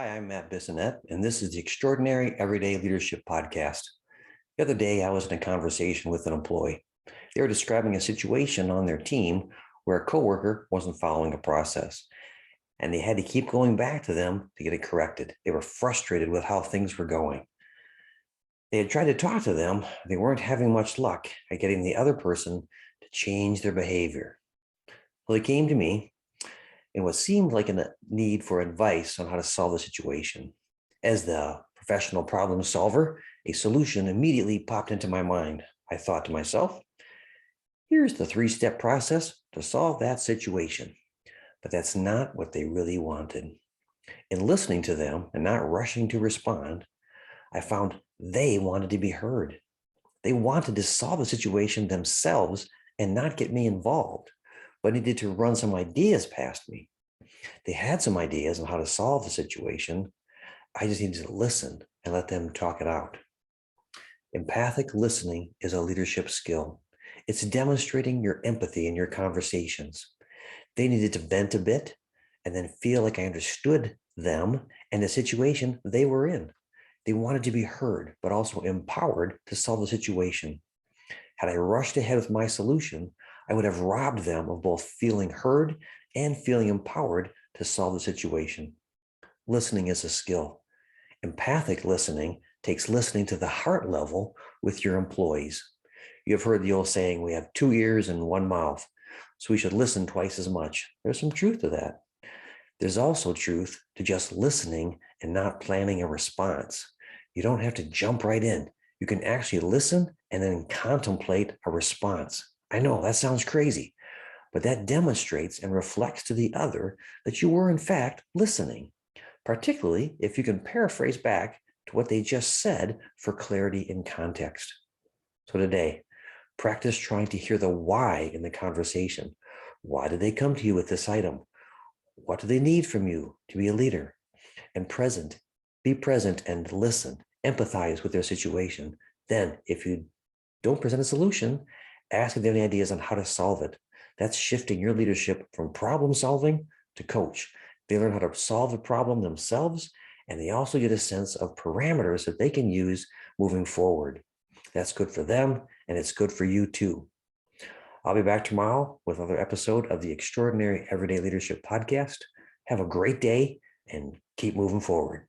Hi, I'm Matt Bissonette, and this is the Extraordinary Everyday Leadership Podcast. The other day, I was in a conversation with an employee. They were describing a situation on their team where a coworker wasn't following a process, and they had to keep going back to them to get it corrected. They were frustrated with how things were going. They had tried to talk to them. They weren't having much luck at getting the other person to change their behavior. Well, they came to me in what seemed like a need for advice on how to solve the situation. As the professional problem solver, a solution immediately popped into my mind. I thought to myself, here's the three-step process to solve that situation. But that's not what they really wanted. In listening to them and not rushing to respond, I found they wanted to be heard. They wanted to solve the situation themselves and not get me involved, but needed to run some ideas past me. They had some ideas on how to solve the situation. I just needed to listen and let them talk it out. Empathic listening is a leadership skill. It's demonstrating your empathy in your conversations. They needed to vent a bit and then feel like I understood them and the situation they were in. They wanted to be heard, but also empowered to solve the situation. Had I rushed ahead with my solution, I would have robbed them of both feeling heard and feeling empowered to solve the situation. Listening is a skill. Empathic listening takes listening to the heart level with your employees. You have heard the old saying, we have two ears and one mouth, so we should listen twice as much. There's some truth to that. There's also truth to just listening and not planning a response. You don't have to jump right in. You can actually listen and then contemplate a response. I know that sounds crazy, but that demonstrates and reflects to the other that you were in fact listening, particularly if you can paraphrase back to what they just said for clarity and context. So today, practice trying to hear the why in the conversation. Why did they come to you with this item? What do they need from you to be a leader? And be present and listen, empathize with their situation. Then, if you don't present a solution, ask if they have any ideas on how to solve it. That's shifting your leadership from problem solving to coach. They learn how to solve the problem themselves, and they also get a sense of parameters that they can use moving forward. That's good for them, and it's good for you too. I'll be back tomorrow with another episode of the Extraordinary Everyday Leadership Podcast. Have a great day and keep moving forward.